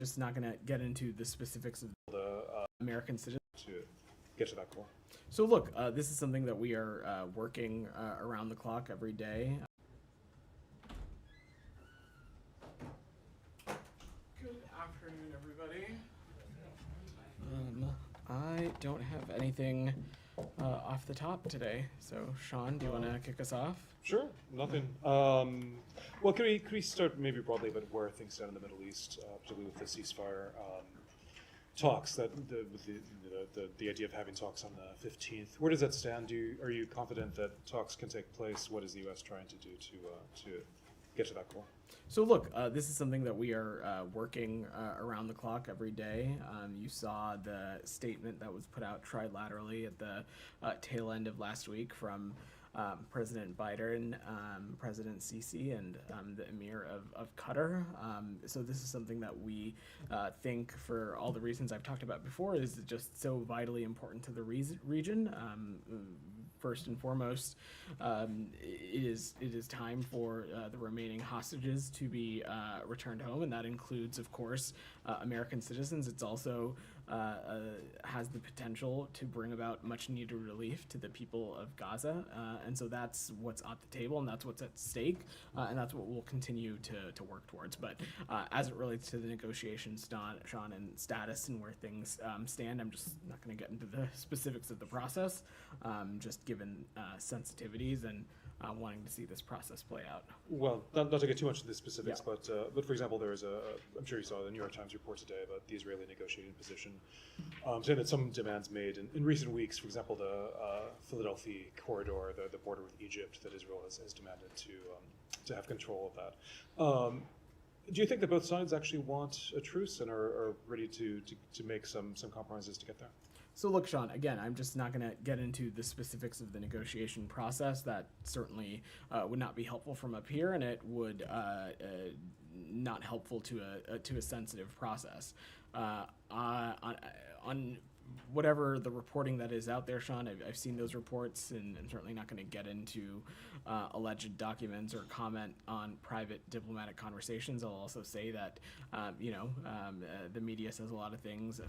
Just not going to get into the specifics of the American citizens to get to that goal. So look, this is something that we are working around the clock every day. Good afternoon, everybody. I don't have anything off the top today. So Sean, do you want to kick us off? Sure, nothing. Well, can we start maybe broadly about where things stand in the Middle East, particularly with the ceasefire talks, that the idea of having talks on the 15th. Where does that stand? Are you confident that talks can take place? What is the U.S. trying to do to get to that goal? So look, this is something that we are working around the clock every day. You saw the statement that was put out trilaterally at the tail end of last week from President Biden, President Sisi, and the Emir of Qatar. So this is something that we think, for all the reasons I've talked about before, is just so vitally important to the region. First and foremost, it is time for the remaining hostages to be returned home, and that includes, of course, American citizens. It's also has the potential to bring about much needed relief to the people of Gaza, and so that's what's at the table, and that's what's at stake, and that's what we'll continue to work towards. But as it relates to the negotiations, Sean, and status and where things stand, I'm just not going to get into the specifics of the process, just given sensitivities and wanting to see this process play out. Well, not to get too much into the specifics, Yeah. but for example, there is I'm sure you saw the New York Times report today about the Israeli negotiating position, saying that some demands made in recent weeks, for example, the Philadelphia corridor, the border with Egypt, that Israel has demanded to have control of that. Do you think that both sides actually want a truce and are ready to make some compromises to get there? So look, Sean, again, I'm just not going to get into the specifics of the negotiation process. That certainly would not be helpful from up here, and it would not helpful to a sensitive process. On whatever the reporting that is out there, Sean, I've seen those reports, and I'm certainly not going to get into alleged documents or comment on private diplomatic conversations. I'll also say that, the media says a lot of things,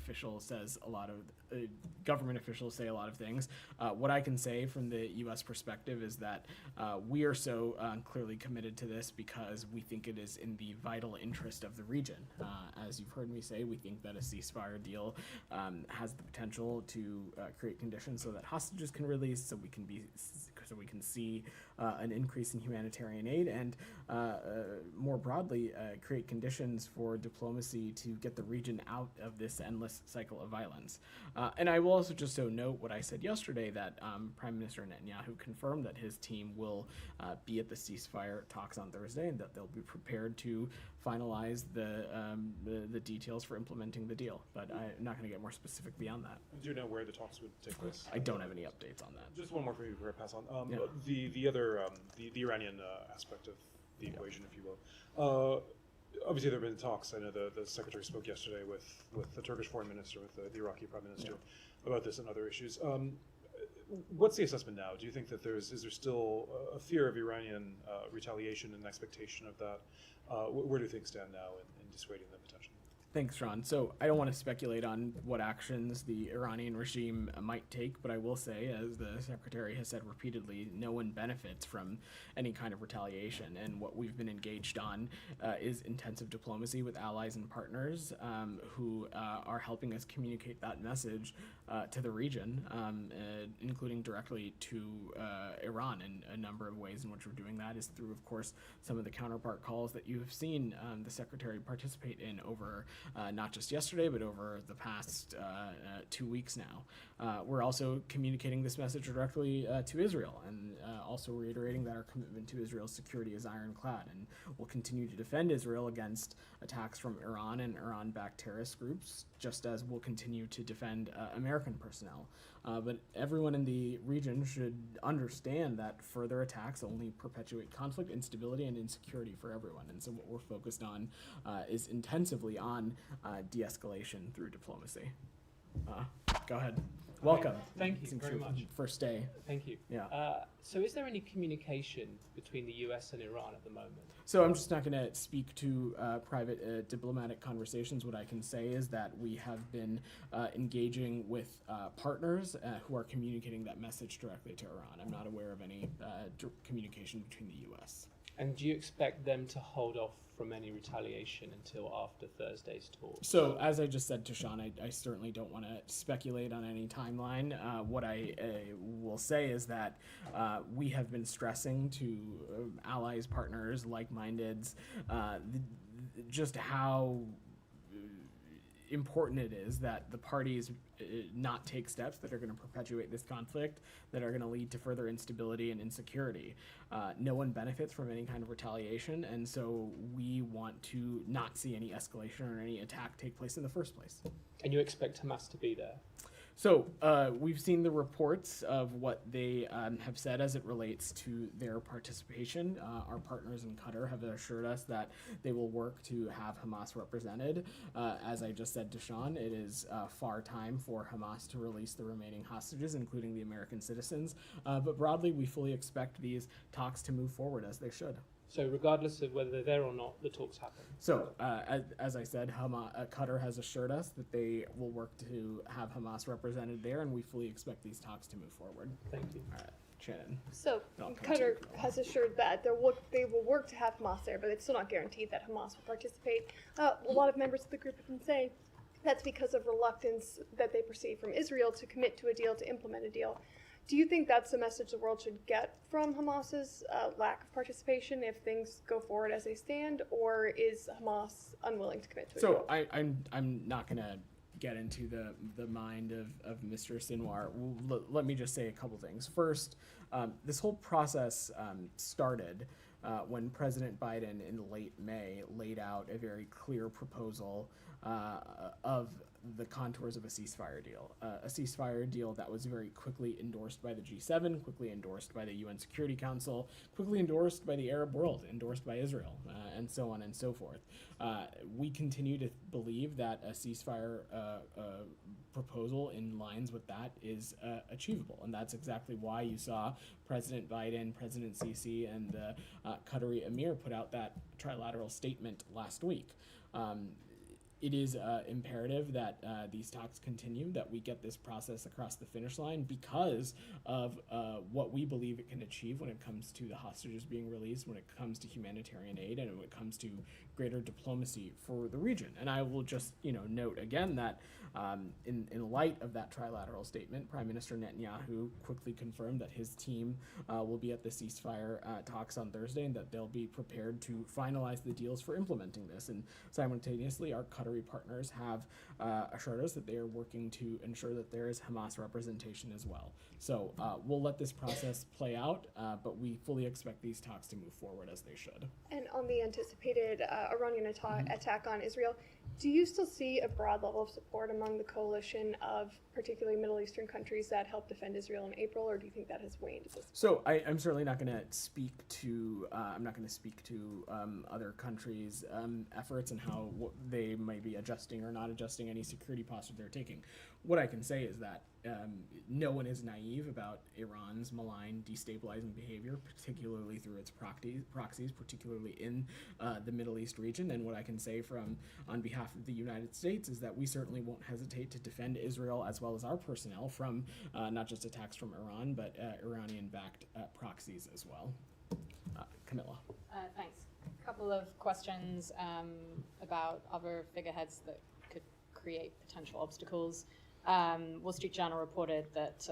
government officials say a lot of things. What I can say from the U.S. perspective is that we are so clearly committed to this because we think it is in the vital interest of the region. As you've heard me say, we think that a ceasefire deal has the potential to create conditions so that hostages can release, so we can see an increase in humanitarian aid, and more broadly, create conditions for diplomacy to get the region out of this endless cycle of violence. And I will also just note what I said yesterday, that Prime Minister Netanyahu confirmed that his team will be at the ceasefire talks on Thursday, and that they'll be prepared to finalize the details for implementing the deal. But I'm not going to get more specific beyond that. Do you know where the talks would take place? I don't have any updates on that. Just one more for you before I pass on. Yeah. The other the Iranian aspect of the equation, if you will. Obviously, there have been talks. I know the secretary spoke yesterday with the Turkish foreign minister, with the Iraqi prime minister, about this and other issues. What's the assessment now? Do you think that is there still a fear of Iranian retaliation and expectation of that? Where do things stand now in dissuading them potentially? Thanks, Sean. So I don't want to speculate on what actions the Iranian regime might take, but I will say, as the secretary has said repeatedly, no one benefits from any kind of retaliation. And what we've been engaged on is intensive diplomacy with allies and partners who are helping us communicate that message to the region, including directly to Iran. And a number of ways in which we're doing that is through, of course, some of the counterpart calls that you have seen the secretary participate in over not just yesterday, but over the past 2 weeks now. We're also communicating this message directly to Israel, and also reiterating that our commitment to Israel's security is ironclad, and we'll continue to defend Israel against attacks from Iran and Iran-backed terrorist groups, just as we'll continue to defend American personnel. But everyone in the region should understand that further attacks only perpetuate conflict, instability, and insecurity for everyone. And so what we're focused on is intensively on de-escalation through diplomacy. Go ahead. welcome. Thank you Since very your much. First day. Thank you. Yeah. So is there any communication between the US and Iran at the moment? So I'm just not going to speak to private diplomatic conversations. What I can say is that we have been engaging with partners who are communicating that message directly to Iran. I'm not aware of any communication between the U.S. And do you expect them to hold off from any retaliation until after Thursday's talk? So, as I just said to Sean, I certainly don't want to speculate on any timeline. What I will say is that we have been stressing to allies, partners, like-mindeds, just how important it is that the parties not take steps that are going to perpetuate this conflict, that are going to lead to further instability and insecurity. No one benefits from any kind of retaliation, and so we want to not see any escalation or any attack take place in the first place. And you expect Hamas to be there? So we've seen the reports of what they have said as it relates to their participation. Our partners in Qatar have assured us that they will work to have Hamas represented. As I just said to Sean, it is far time for Hamas to release the remaining hostages, including the American citizens. But broadly, we fully expect these talks to move forward as they should. So regardless of whether they're there or not, the talks happen? So, as I said, Qatar has assured us that they will work to have Hamas represented there, and we fully expect these talks to move forward. Thank you. All right, Shannon. So I'll come to Qatar you. has assured that they will work to have Hamas there, but it's still not guaranteed that Hamas will participate. A lot of members of the group have been saying that's because of reluctance that they perceive from Israel to commit to a deal, to implement a deal. Do you think that's the message the world should get from Hamas's lack of participation if things go forward as they stand, or is Hamas unwilling to commit to a deal? So I'm not going to get into the mind of Mr. Sinwar. Let me just say a couple things. First, this whole process started when President Biden in late May laid out a very clear proposal of the contours of a ceasefire deal that was very quickly endorsed by the G7, quickly endorsed by the UN Security Council, quickly endorsed by the Arab world, endorsed by Israel, and so on and so forth. We continue to believe that a ceasefire proposal in lines with that is achievable, and that's exactly why you saw President Biden, President Sisi, and the Qatari Emir put out that trilateral statement last week. It is imperative that these talks continue, that we get this process across the finish line because of what we believe it can achieve when it comes to the hostages being released, when it comes to humanitarian aid, and when it comes to greater diplomacy for the region. And I will just note again that in light of that trilateral statement, Prime Minister Netanyahu quickly confirmed that his team will be at the ceasefire talks on Thursday, and that they'll be prepared to finalize the deals for implementing this. And simultaneously, our Qatari partners have assured us that they are working to ensure that there is Hamas representation as well. So we'll let this process play out, but we fully expect these talks to move forward as they should. And on the anticipated Iranian attack on Israel, do you still see a broad level of support among the coalition of particularly Middle Eastern countries that helped defend Israel in April, or do you think that has waned at this point? So I'm certainly not going to speak to other countries' efforts and how they might be adjusting or not adjusting any security posture they're taking. What I can say is that no one is naive about Iran's malign, destabilizing behavior, particularly through its proxies, particularly in the Middle East region. And what I can say on behalf of the United States is that we certainly won't hesitate to defend Israel as well as our personnel from not just attacks from Iran, but Iranian-backed proxies as well. Camilla. Thanks. A couple of questions about other figureheads that could create potential obstacles. Wall Street Journal reported that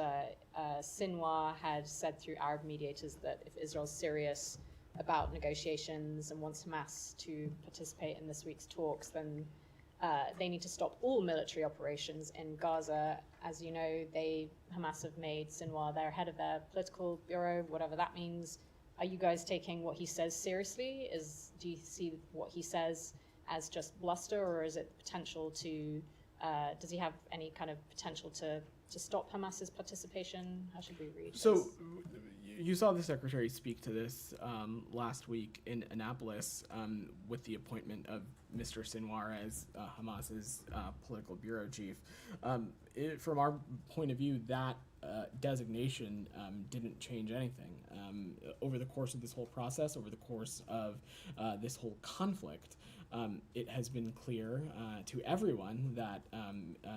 Sinwar had said through Arab mediators that if Israel's serious about negotiations and wants Hamas to participate in this week's talks, then they need to stop all military operations in Gaza. As you know, Hamas have made Sinwar their head of their political bureau, whatever that means. Are you guys taking what he says seriously? Do you see what he says as just bluster, or is it potential to does he have any kind of potential to stop Hamas's participation? How should we read this? So, you saw the secretary speak to this last week in Annapolis with the appointment of Mr. Sinwar as Hamas's political bureau chief. From our point of view, that designation didn't change anything. Over the course of this whole process, over the course of this whole conflict, it has been clear to everyone that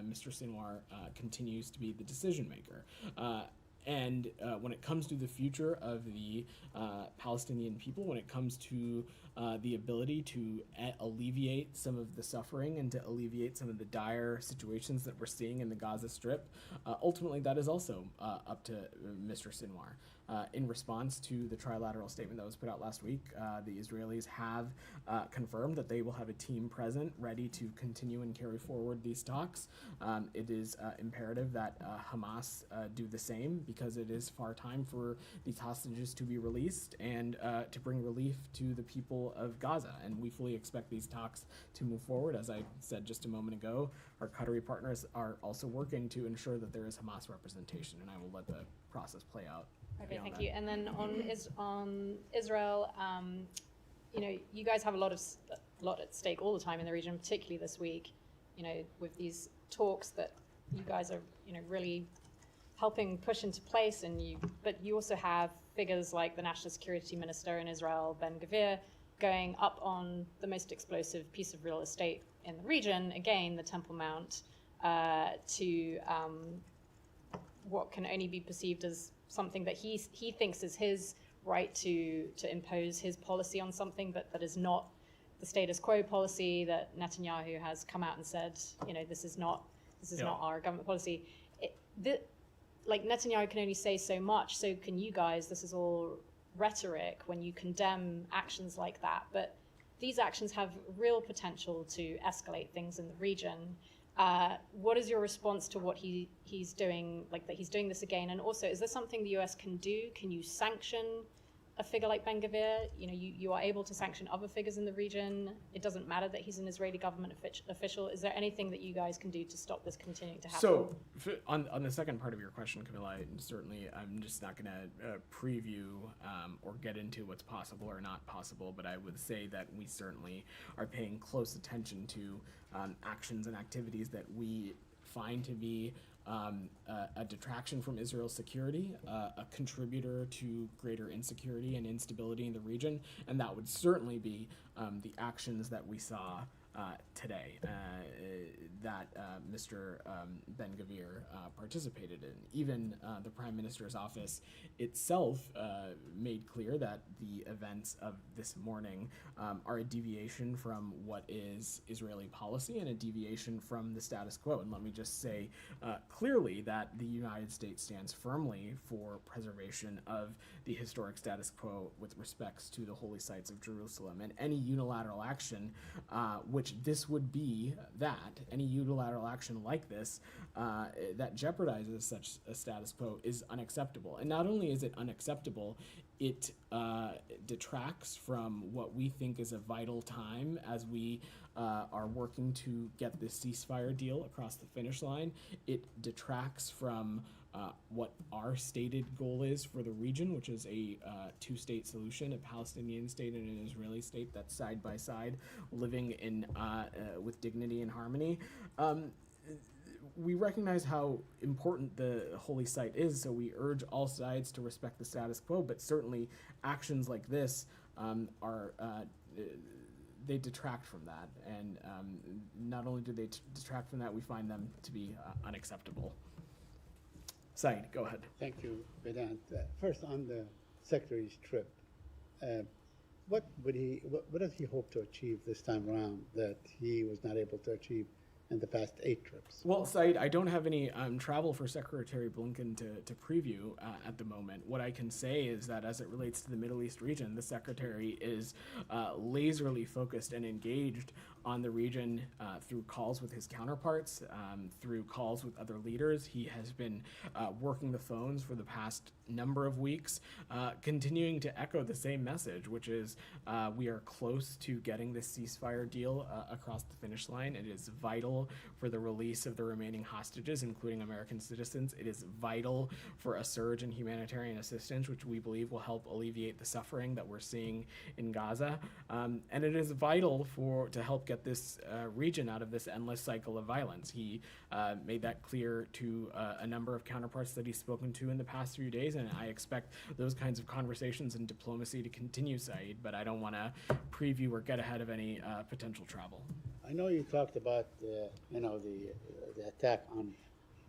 Mr. Sinwar continues to be the decision maker. And when it comes to the future of the Palestinian people, when it comes to the ability to alleviate some of the suffering and to alleviate some of the dire situations that we're seeing in the Gaza Strip, ultimately that is also up to Mr. Sinwar. In response to the trilateral statement that was put out last week, the Israelis have confirmed that they will have a team present ready to continue and carry forward these talks. It is imperative that Hamas do the same, because it is far time for these hostages to be released and to bring relief to the people of Gaza. And we fully expect these talks to move forward. As I said just a moment ago, our Qatari partners are also working to ensure that there is Hamas representation, and I will let the process play out. Okay, thank you. And then on Israel, you guys have a lot at stake all the time in the region, particularly this week. With these talks that you guys are, really helping push into place, but you also have figures like the National Security Minister in Israel, Ben-Gvir, going up on the most explosive piece of real estate in the region, again, the Temple Mount, to what can only be perceived as something that he thinks is his right to impose his policy on something, but that is not the status quo policy that Netanyahu has come out and said, this is not our government policy. Netanyahu can only say so much, so can you guys. This is all rhetoric when you condemn actions like that, but these actions have real potential to escalate things in the region. What is your response to what he's doing, that he's doing this again? And also, is there something the US can do? Can you sanction a figure like Ben-Gvir? You are able to sanction other figures in the region. It doesn't matter that he's an Israeli government official. Is there anything that you guys can do to stop this continuing to happen? So, on the second part of your question, Camilla, certainly I'm just not going to preview or get into what's possible or not possible, but I would say that we certainly are paying close attention to actions and activities that we find to be a detraction from Israel's security, a contributor to greater insecurity and instability in the region, and that would certainly be the actions that we saw today that Mr. Ben-Gvir participated in. Even the Prime Minister's office itself made clear that the events of this morning are a deviation from what is Israeli policy and a deviation from the status quo. And let me just say clearly that the United States stands firmly for preservation of the historic status quo with respects to the holy sites of Jerusalem, and any unilateral action, which this would be, any unilateral action like this that jeopardizes such a status quo is unacceptable. And not only is it unacceptable, it detracts from what we think is a vital time as we are working to get this ceasefire deal across the finish line. It detracts from what our stated goal is for the region, which is a two-state solution, a Palestinian state and an Israeli state that's side by side, living in with dignity and harmony. We recognize how important the holy site is, so we urge all sides to respect the status quo, but certainly actions like this they detract from that, and not only do they detract from that, we find them to be unacceptable. Said, go ahead. Thank you, Vedant. First, on the Secretary's trip, what does he hope to achieve this time around that he was not able to achieve in the past 8 trips? Well, Said, I don't have any travel for Secretary Blinken to preview at the moment. What I can say is that as it relates to the Middle East region, the Secretary is laserly focused and engaged on the region through calls with his counterparts, through calls with other leaders. He has been working the phones for the past number of weeks, continuing to echo the same message, which is we are close to getting this ceasefire deal across the finish line. It is vital for the release of the remaining hostages, including American citizens. It is vital for a surge in humanitarian assistance, which we believe will help alleviate the suffering that we're seeing in Gaza. And it is vital to help get this region out of this endless cycle of violence. He made that clear to a number of counterparts that he's spoken to in the past few days, and I expect those kinds of conversations and diplomacy to continue, Saeed, but I don't want to preview or get ahead of any potential travel. I know you talked about the attack on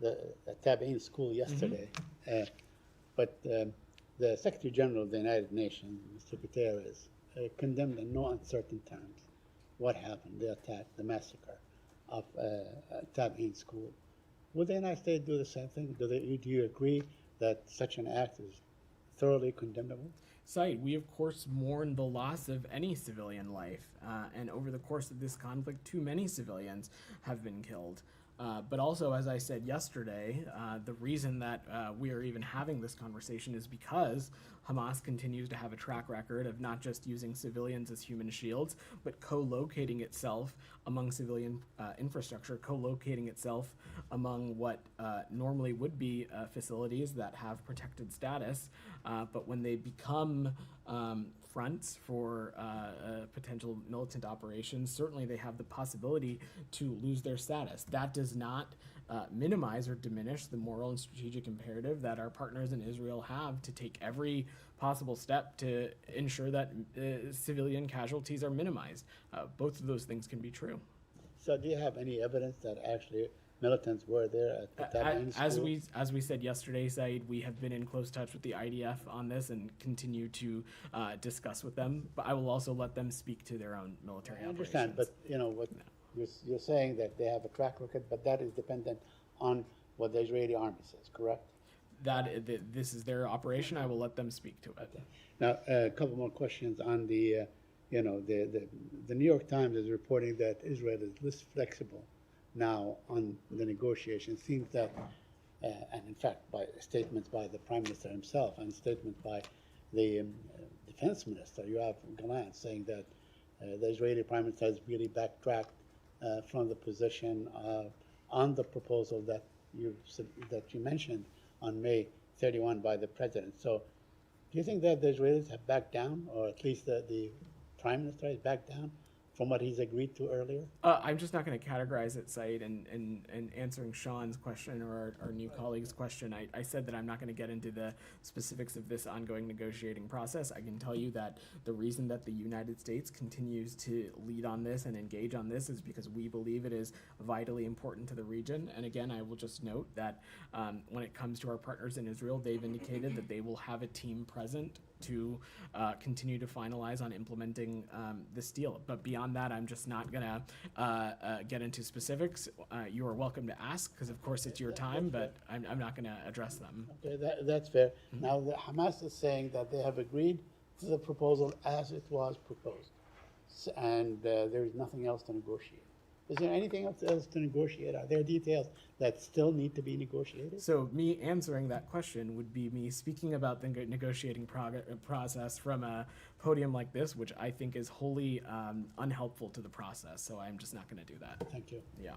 the Tabain school yesterday, but the Secretary General of the United Nations, Mr. Guterres, condemned in no uncertain terms what happened, the attack, the massacre of Tabain school. Would the United States do the same thing? Do you agree that such an act is thoroughly condemnable? Saeed, we of course mourn the loss of any civilian life, and over the course of this conflict, too many civilians have been killed. But also, as I said yesterday, the reason that we are even having this conversation is because Hamas continues to have a track record of not just using civilians as human shields, but co-locating itself among civilian infrastructure, co-locating itself among what normally would be facilities that have protected status, but when they become fronts for potential militant operations, certainly they have the possibility to lose their status. That does not minimize or diminish the moral and strategic imperative that our partners in Israel have to take every possible step to ensure that civilian casualties are minimized. Both of those things can be true. So do you have any evidence that actually militants were there at the Tabain school? As we said yesterday, Saeed, we have been in close touch with the IDF on this and continue to discuss with them. But I will also let them speak to their own military operations. I understand, but what you're saying that they have a track record, but that is dependent on what the Israeli army says, correct? This is their operation. I will let them speak to it. Now, a couple more questions on the New York Times is reporting that Israel is less flexible now on the negotiations. Seems that, and in fact, by statements by the Prime Minister himself and statement by the Defense Minister, Yoav Gallant, saying that the Israeli Prime Minister has really backtracked from the position on the proposal that you mentioned on May 31 by the President. So do you think that the Israelis have backed down, or at least the Prime Minister has backed down from what he's agreed to earlier? I'm just not going to categorize it, Saeed, and answering Sean's question or our new colleague's question. I said that I'm not going to get into the specifics of this ongoing negotiating process. I can tell you that the reason that the United States continues to lead on this and engage on this is because we believe it is vitally important to the region. And again, I will just note that when it comes to our partners in Israel, they've indicated that they will have a team present to continue to finalize on implementing this deal. But beyond that, I'm just not going to get into specifics. You are welcome to ask, because of course it's your time, but I'm not going to address them. Okay, that's fair. Now, the Hamas is saying that they have agreed to the proposal as it was proposed, and there is nothing else to negotiate. Is there anything else to negotiate? Are there details that still need to be negotiated? So me answering that question would be me speaking about the negotiating process from a podium like this, which I think is wholly unhelpful to the process. So I'm just not going to do that. Thank you. Yeah.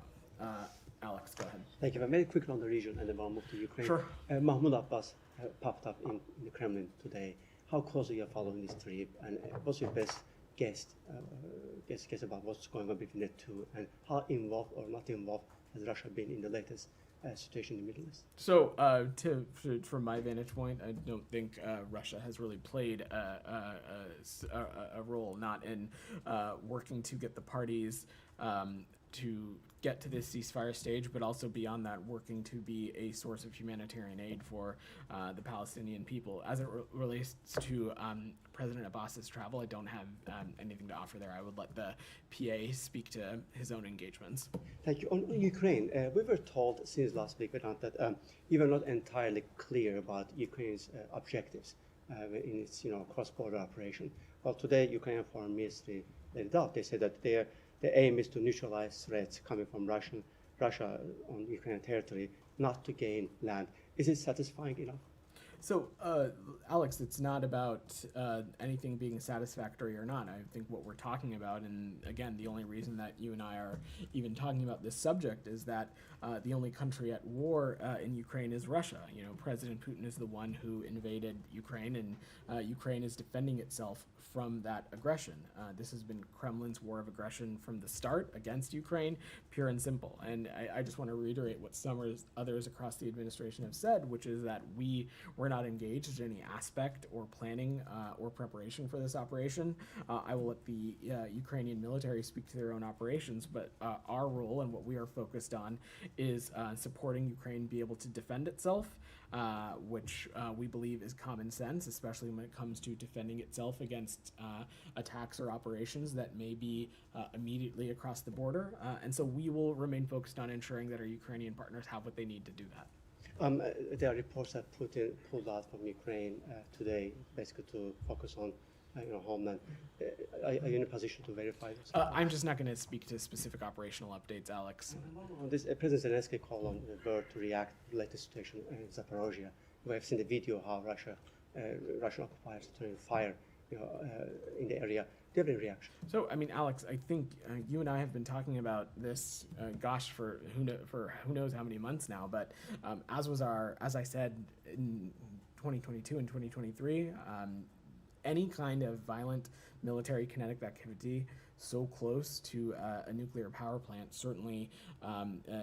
Alex, go ahead. Thank you. Very quickly on the region, and then we'll move to Ukraine. Sure. Mahmoud Abbas popped up in the Kremlin today. How closely are you following this trip, and what's your best guess about what's going on between the two, and how involved or not involved has Russia been in the latest situation in the Middle East? So, from my vantage point, I don't think Russia has really played a role, not in working to get the parties to get to this ceasefire stage, but also beyond that, working to be a source of humanitarian aid for the Palestinian people. As it relates to President Abbas's travel, I don't have anything to offer there. I would let the PA speak to his own engagements. Thank you. On Ukraine, we were told since last week, that you were not entirely clear about Ukraine's objectives in its cross-border operation. Well, today, Ukrainian Foreign Ministry laid it out. They said that they are the aim is to neutralize threats coming from Russia on Ukrainian territory, not to gain land. Is it satisfying enough? So, Alex, it's not about anything being satisfactory or not. I think what we're talking about, and again, the only reason that you and I are even talking about this subject is that the only country at war in Ukraine is Russia. You know, President Putin is the one who invaded Ukraine, and Ukraine is defending itself from that aggression. This has been Kremlin's war of aggression from the start against Ukraine, pure and simple. And I just want to reiterate what some others across the administration have said, which is that we're not engaged in any aspect or planning or preparation for this operation. I will let the Ukrainian military speak to their own operations, but our role and what we are focused on is supporting Ukraine be able to defend itself, which we believe is common sense, especially when it comes to defending itself against attacks or operations that may be immediately across the border. And so we will remain focused on ensuring that our Ukrainian partners have what they need to do that. There are reports that Putin pulled out from Ukraine today, basically to focus on homeland. Are you in a position to verify this? I'm just not going to speak to specific operational updates, Alex. On this, President Zelensky called on the bird to react to the latest situation in Zaporozhye. We have seen the video how Russian occupiers are turning fire in the area. Do you have any reaction? So, I mean, Alex, I think you and I have been talking about this, for who knows how many months now. But as I said in 2022 and 2023, any kind of violent military kinetic activity so close to a nuclear power plant certainly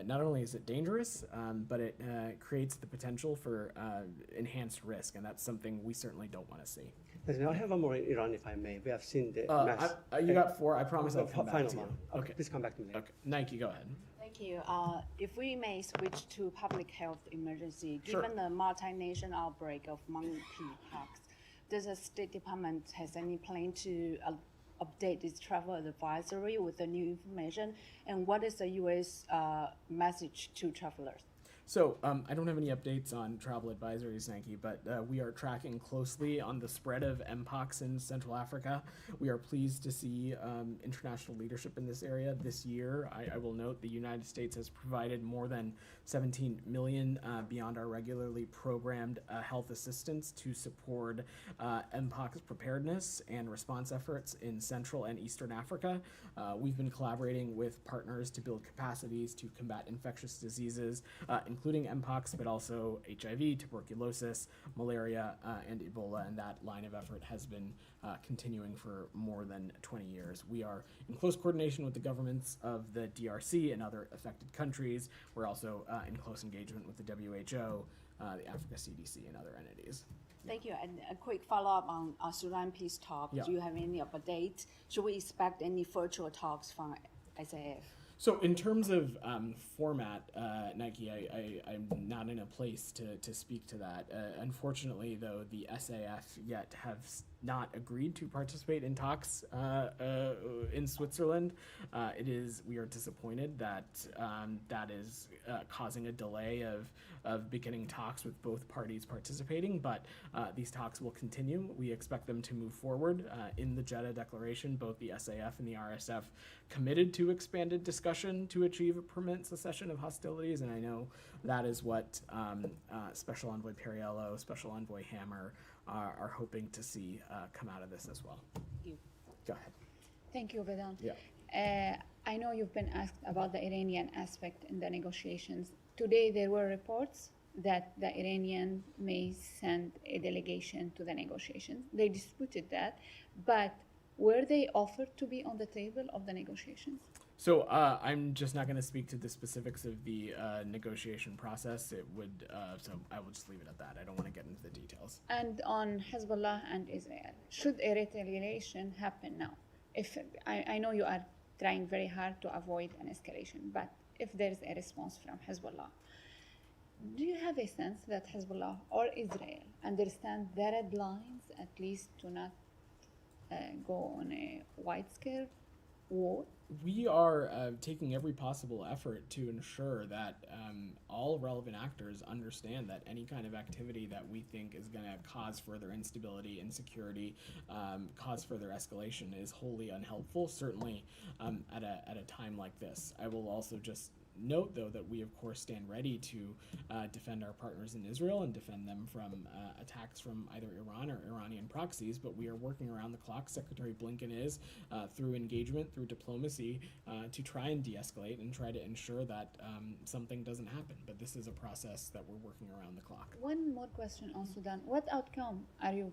not only is it dangerous, but it creates the potential for enhanced risk, and that's something we certainly don't want to see. Now, I have one more in Iran, if I may. We have seen the mass. You got four. I promise I'll come back final to you. one. Okay. Please come back to me. Okay. Nike, go ahead. Thank you. If we may switch to public health emergency, Sure. given the multinational outbreak of monkeypox, does the State Department has any plan to update its travel advisory with the new information? And what is the U.S. Message to travelers? So I don't have any updates on travel advisories, Nike, but we are tracking closely on the spread of Mpox in Central Africa. We are pleased to see international leadership in this area. This year, I will note the United States has provided more than $17 million beyond our regularly programmed health assistance to support Mpox preparedness and response efforts in Central and Eastern Africa. We've been collaborating with partners to build capacities to combat infectious diseases, including Mpox, but also HIV, tuberculosis, malaria, and Ebola, and that line of effort has been continuing for more than 20 years. We are in close coordination with the governments of the DRC and other affected countries. We're also in close engagement with the WHO, the Africa CDC, and other entities. Thank you. And a quick follow-up on Sudan peace talk. Yeah. Do you have any update? Should we expect any virtual talks from SAF? So in terms of format, Nike, I'm not in a place to speak to that. Unfortunately, though, the SAF yet have not agreed to participate in talks in Switzerland. We are disappointed that that is causing a delay of beginning talks with both parties participating, but these talks will continue. We expect them to move forward. In the Jeddah Declaration, both the SAF and the RSF committed to expanded discussion to achieve a permanent cessation of hostilities, and I know that is what Special Envoy Perriello, Special Envoy Hammer are hoping to see come out of this as well. Thank you. Go ahead. Thank you, Vedant. Yeah. I know you've been asked about the Iranian aspect in the negotiations. Today, there were reports that the Iranian may send a delegation to the negotiations. They disputed that, but were they offered to be on the table of the negotiations? So I'm just not going to speak to the specifics of the negotiation process. So I will just leave it at that. I don't want to get into the details. And on Hezbollah and Israel, should a retaliation happen now? If I know you are trying very hard to avoid an escalation, but if there is a response from Hezbollah, do you have a sense that Hezbollah or Israel understand the red lines, at least to not go on a wide scale war? We are taking every possible effort to ensure that all relevant actors understand that any kind of activity that we think is going to cause further instability, insecurity, cause further escalation is wholly unhelpful, certainly at a time like this. I will also just note, though, that we, of course, stand ready to defend our partners in Israel and defend them from attacks from either Iran or Iranian proxies, but we are working around the clock. Secretary Blinken is, through engagement, through diplomacy, to try and de-escalate and try to ensure that something doesn't happen. But this is a process that we're working around the clock. One more question on Sudan. What outcome are you,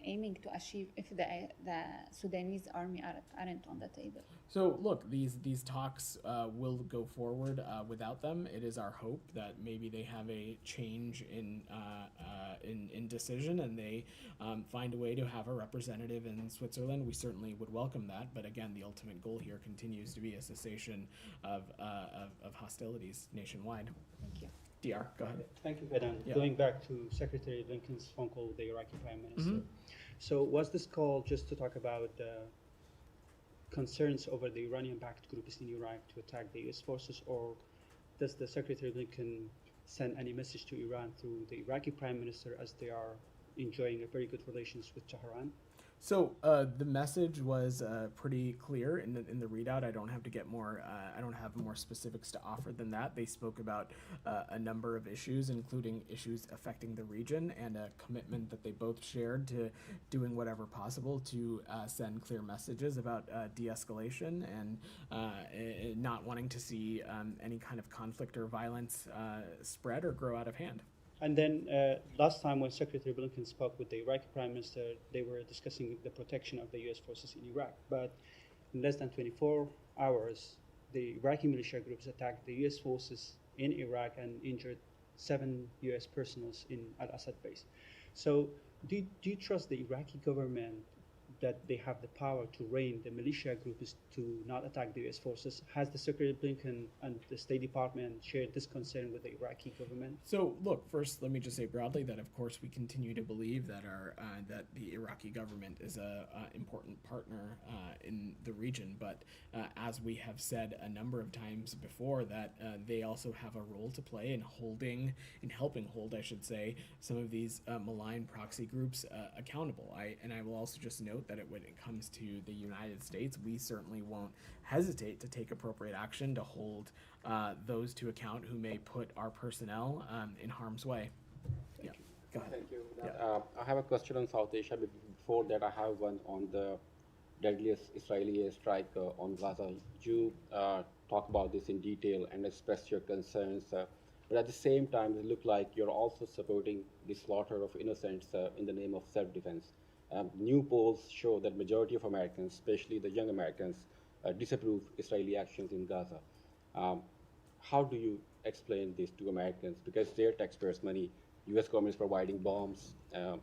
aiming to achieve if the Sudanese army aren't on the table? So look, these talks will go forward without them. It is our hope that maybe they have a change in decision and they find a way to have a representative in Switzerland. We certainly would welcome that, but again, the ultimate goal here continues to be a cessation of hostilities nationwide. Thank you. DR, go ahead. Thank you, Vedan. Yeah. Going back to Secretary Blinken's phone call with the Iraqi Prime Minister. So was this call just to talk about concerns over the Iranian-backed groups in Iraq to attack the U.S. forces, or does the Secretary Blinken send any message to Iran through the Iraqi Prime Minister as they are enjoying a very good relations with Tehran? So the message was pretty clear in the readout. I don't have to get more. I don't have more specifics to offer than that. They spoke about a number of issues, including issues affecting the region, and a commitment that they both shared to doing whatever possible to send clear messages about de-escalation and not wanting to see any kind of conflict or violence spread or grow out of hand. And then last time when Secretary Blinken spoke with the Iraqi Prime Minister, they were discussing the protection of the U.S. forces in Iraq. But in less than 24 hours, the Iraqi militia groups attacked the U.S. forces in Iraq and injured 7 U.S. personnel in Al-Assad base. So do you trust the Iraqi government that they have the power to rein the militia groups to not attack the U.S. forces? Has the Secretary Blinken and the State Department shared this concern with the Iraqi government? So, look, first, let me just say broadly that, of course, we continue to believe that that the Iraqi government is a important partner in the region. But as we have said a number of times before, that they also have a role to play in helping hold, I should say, some of these malign proxy groups accountable. I will also just note that when it comes to the United States, we certainly won't hesitate to take appropriate action to hold those to account who may put our personnel in harm's way. Yeah, go ahead. Thank you. Yeah. I have a question on South Asia, but before that I have one on the deadliest Israeli airstrike on Gaza. You talk about this in detail and express your concerns, but at the same time it looks like you're also supporting the slaughter of innocents in the name of self-defense. New polls show that majority of Americans, especially the young Americans, disapprove Israeli actions in Gaza. How do you explain this to Americans? Because their taxpayers' money, U.S. government is providing bombs,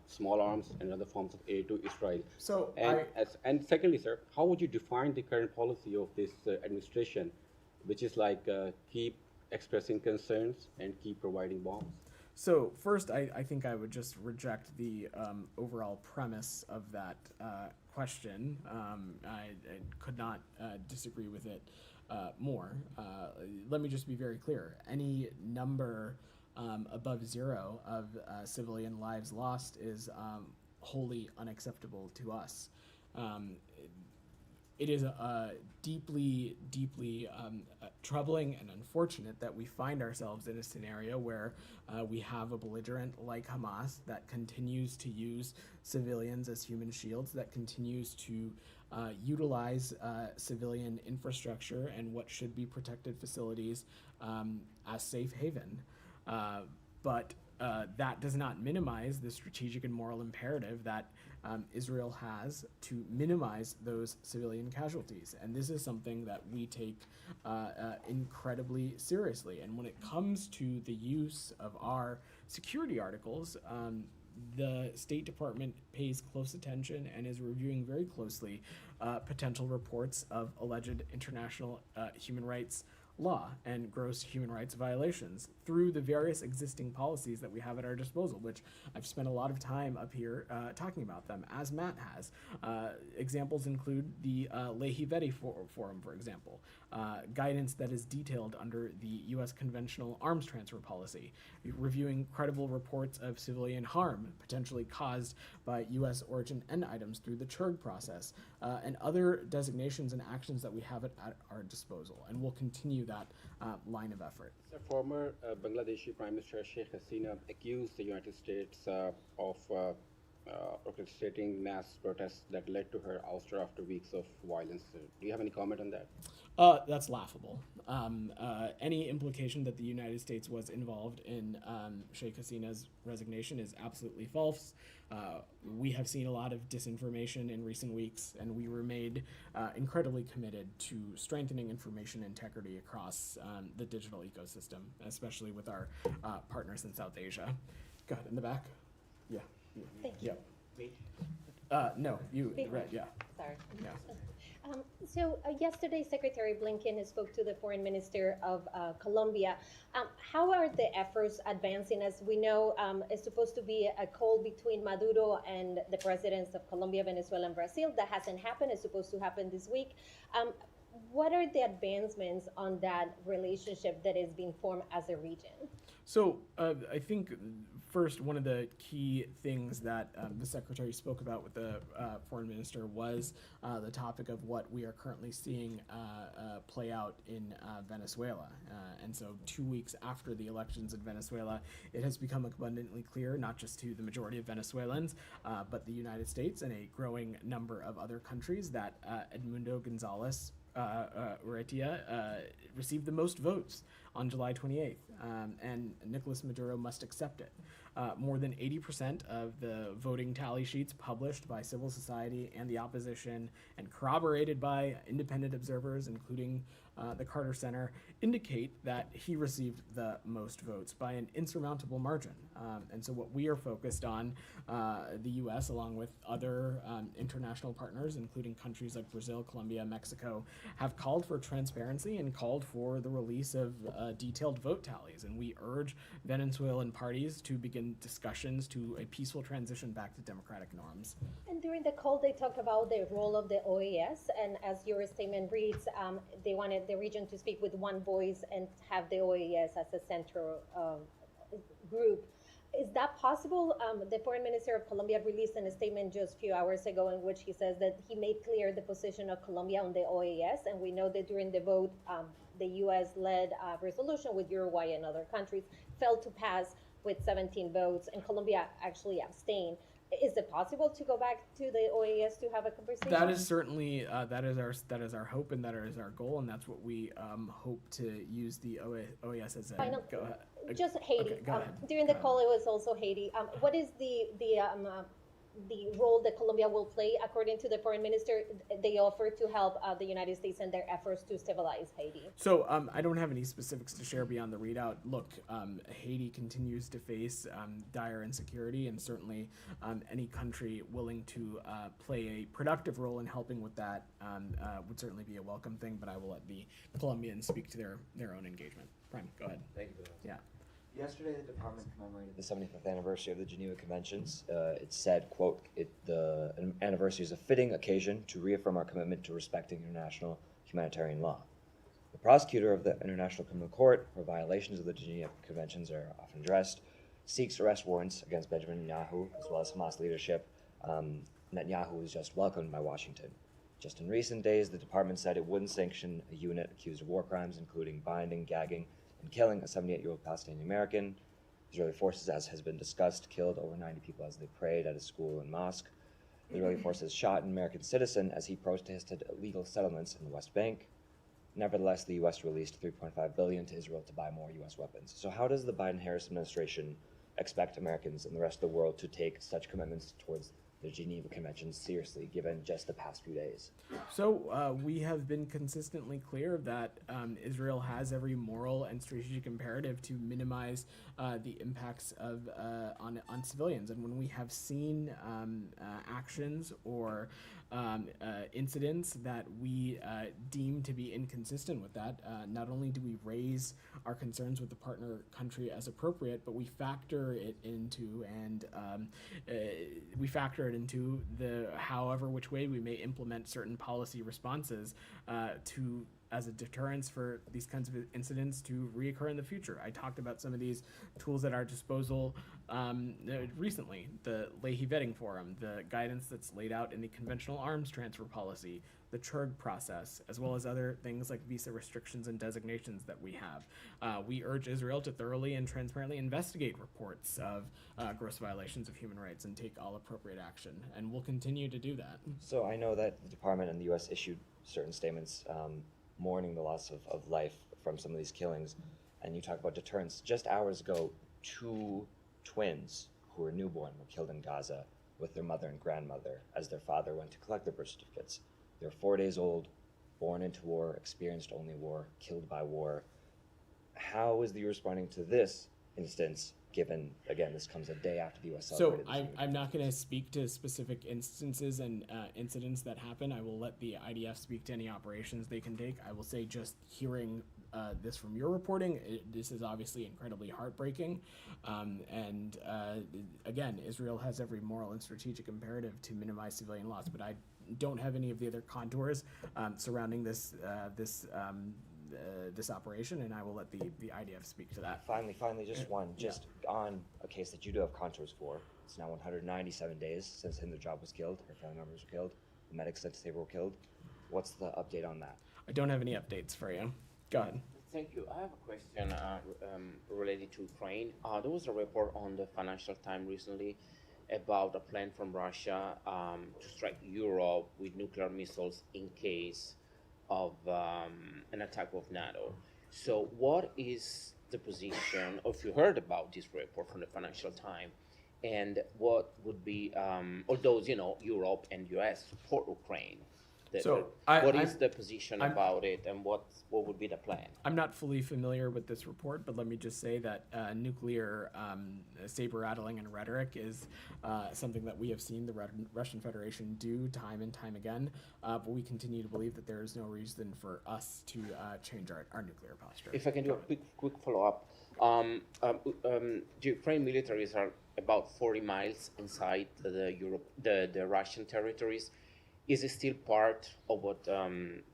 small arms, and other forms of aid to Israel. So, and secondly, sir, how would you define the current policy of this administration, which is like keep expressing concerns and keep providing bombs? So first, I think I would just reject the overall premise of that question. I could not disagree with it more. Let me just be very clear. Any number above 0 of civilian lives lost is wholly unacceptable to us. It is deeply, deeply troubling and unfortunate that we find ourselves in a scenario where we have a belligerent like Hamas that continues to use civilians as human shields, that continues to utilize civilian infrastructure and what should be protected facilities as safe haven. But that does not minimize the strategic and moral imperative that Israel has to minimize those civilian casualties. And this is something that we take incredibly seriously. And when it comes to the use of our security articles, the State Department pays close attention and is reviewing very closely potential reports of alleged international human rights law and gross human rights violations through the various existing policies that we have at our disposal, which I've spent a lot of time up here talking about them, as Matt has. Examples include the Lehi-Veti Forum, for example, guidance that is detailed under the U.S. conventional arms transfer policy, reviewing credible reports of civilian harm potentially caused by U.S. origin end items through the CHURG process, and other designations and actions that we have at our disposal. And we'll continue that line of effort. The former Bangladeshi Prime Minister Sheikh Hasina accused the United States of orchestrating mass protests that led to her ouster after weeks of violence. Do you have any comment on that? That's laughable. Any implication that the United States was involved in Sheikh Hasina's resignation is absolutely false. We have seen a lot of disinformation in recent weeks, and we remained incredibly committed to strengthening information integrity across the digital ecosystem, especially with our partners in South Asia. Go ahead, in the back. Yeah. Thank you. No, you, right, yeah. Sorry. Yeah. So yesterday, Secretary Blinken spoke to the foreign minister of Colombia. How are the efforts advancing? As we know, it's supposed to be a call between Maduro and the presidents of Colombia, Venezuela, and Brazil. That hasn't happened. It's supposed to happen this week. What are the advancements on that relationship that is being formed as a region? So I think first, one of the key things that the Secretary spoke about with the Foreign Minister was the topic of what we are currently seeing play out in Venezuela. And so 2 weeks after the elections in Venezuela, it has become abundantly clear, not just to the majority of Venezuelans, but the United States and a growing number of other countries, that Edmundo Gonzalez Urrutia received the most votes on July 28th, and Nicolas Maduro must accept it. More than 80% of the voting tally sheets published by civil society and the opposition and corroborated by independent observers, including the Carter Center, indicate that he received the most votes by an insurmountable margin. And so what we are focused on, the U.S. along with other international partners, including countries like Brazil, Colombia, Mexico, have called for transparency and called for the release of detailed vote tallies. And we urge Venezuelan parties to begin discussions to a peaceful transition back to democratic norms. And during the call, they talked about the role of the OAS, and as your statement reads, they wanted the region to speak with one voice and have the OAS as a central group. Is that possible? The foreign minister of Colombia released a statement just a few hours ago in which he says that he made clear the position of Colombia on the OAS, and we know that during the vote, the U.S.-led resolution with Uruguay and other countries failed to pass with 17 votes, and Colombia actually abstained. Is it possible to go back to the OAS to have a conversation? That is certainly that is our hope, and that is our goal, and that's what we hope to use the OAS as a. Final, go ahead. Just Haiti. Okay, go ahead. During the call, it was also Haiti. What is the role that Colombia will play? According to the foreign minister, they offer to help the United States in their efforts to stabilize Haiti. So I don't have any specifics to share beyond the readout. Look, Haiti continues to face dire insecurity, and certainly any country willing to play a productive role in helping with that would certainly be a welcome thing, but I will let the Colombians speak to their own engagement. Prime, go ahead. Thank you, Bill. Yeah. Yesterday, the department commemorated the 75th anniversary of the Geneva Conventions. It said, quote, the anniversary is a fitting occasion to reaffirm our commitment to respecting international humanitarian law. The prosecutor of the International Criminal Court, where violations of the Geneva Conventions are often addressed, seeks arrest warrants against Benjamin Netanyahu, as well as Hamas leadership. Netanyahu was just welcomed by Washington. Just in recent days, the department said it wouldn't sanction a unit accused of war crimes, including binding, gagging, and killing a 78-year-old Palestinian American. Israeli forces, as has been discussed, killed over 90 people as they prayed at a school and mosque. The Israeli forces shot an American citizen as he protested illegal settlements in the West Bank. Nevertheless, the U.S. released $3.5 billion to Israel to buy more U.S. weapons. So how does the Biden-Harris administration expect Americans and the rest of the world to take such commitments towards the Geneva Conventions seriously, given just the past few days? So we have been consistently clear that Israel has every moral and strategic imperative to minimize the impacts of on civilians. And when we have seen actions or incidents that we deem to be inconsistent with that, not only do we raise our concerns with the partner country as appropriate, but we factor it into the however which way we may implement certain policy responses to as a deterrence for these kinds of incidents to reoccur in the future. I talked about some of these tools at our disposal recently, the Leahy Vetting Forum, the guidance that's laid out in the conventional arms transfer policy, the CHURG process, as well as other things like visa restrictions and designations that we have. We urge Israel to thoroughly and transparently investigate reports of gross violations of human rights and take all appropriate action, and we'll continue to do that. So I know that the department and the U.S. issued certain statements mourning the loss of life from some of these killings, and you talk about deterrence. Just hours ago, 2 twins who were newborn were killed in Gaza with their mother and grandmother as their father went to collect their birth certificates. They're 4 days old, born into war, experienced only war, killed by war. How is the U.S. responding to this instance, given, again, this comes a day after the U.S. celebrated So I'm not going to speak to specific instances and incidents that happen. I will let the IDF speak to any operations they can take. I will say, just hearing this from your reporting, this is obviously incredibly heartbreaking. Again, Israel has every moral and strategic imperative to minimize civilian loss, but I don't have any of the other contours surrounding this operation, and I will let the IDF speak to that. Finally, just one, on a case that you do have contours for. It's now 197 days since Hindu was killed, her family members were killed, the medics that they were killed. What's the update on that? I don't have any updates for you. Go ahead. Thank you. I have a question related to Ukraine. There was a report on the Financial Times recently about a plan from Russia to strike Europe with nuclear missiles in case of an attack of NATO. So what is the position, or if you heard about this report from the Financial Times, and what would be, although, Europe and US support Ukraine, what is the position about it, and what would be the plan? I'm not fully familiar with this report, but let me just say that nuclear saber-rattling and rhetoric is something that we have seen the Russian Federation do time and time again, but we continue to believe that there is no reason for us to change our nuclear posture. If I can do a quick follow-up. The Ukraine militaries are about 40 miles inside the Russian territories. Is it still part of what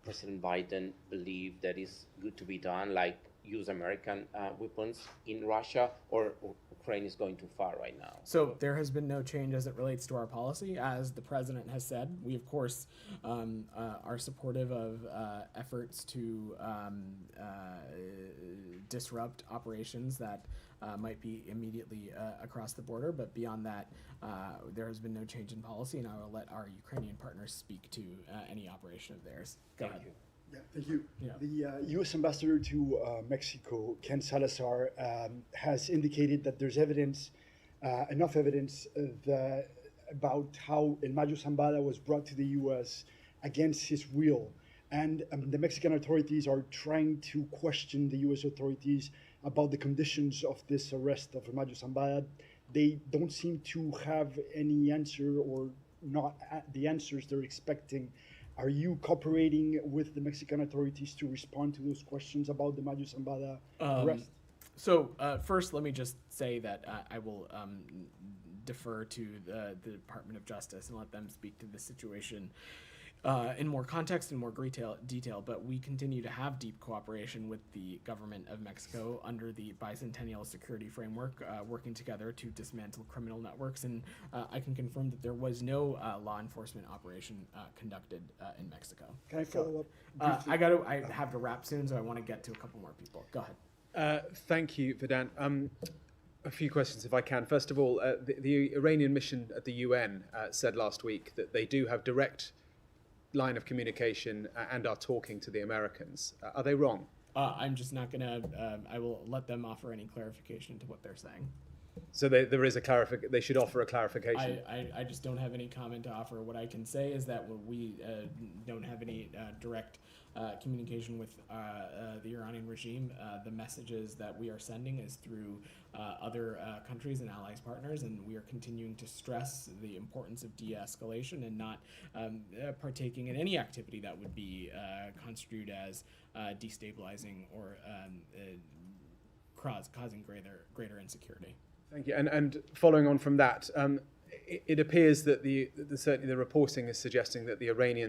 President Biden believed that is good to be done, like use American weapons in Russia, or Ukraine is going too far right now? So there has been no change as it relates to our policy. As the president has said, we of course are supportive of efforts to disrupt operations that might be immediately across the border, but beyond that, there has been no change in policy, and I will let our Ukrainian partners speak to any operation of theirs. Go ahead. Yeah, thank you. Yeah. The U.S. ambassador to Mexico, Ken Salazar, has indicated that there's enough evidence about how El Mayo Zambada was brought to the U.S. against his will. And the Mexican authorities are trying to question the U.S. authorities about the conditions of this arrest of El Mayo Zambada. They don't seem to have any answer, or not the answers they're expecting. Are you cooperating with the Mexican authorities to respond to those questions about the Mayo Zambada arrest? So first, let me just say that I will defer to the Department of Justice and let them speak to the situation in more context and more detail, but we continue to have deep cooperation with the government of Mexico under the bicentennial security framework, working together to dismantle criminal networks, and I can confirm that there was no law enforcement operation conducted in Mexico. Can I follow up? I have to wrap soon, so I want to get to a couple more people. Go ahead. Thank you, Vedant. A few questions, if I can. First of all, the Iranian mission at the UN said last week that they do have direct line of communication and are talking to the Americans. Are they wrong? I'm just not going to, I will let them offer any clarification to what they're saying. So there is a they should offer a clarification. I just don't have any comment to offer. What I can say is that we don't have any direct communication with the Iranian regime. The messages that we are sending is through other countries and allies partners, and we are continuing to stress the importance of de-escalation and not partaking in any activity that would be construed as destabilizing or causing greater insecurity. Thank you. And following on from that, it appears that certainly the reporting is suggesting that the Iranian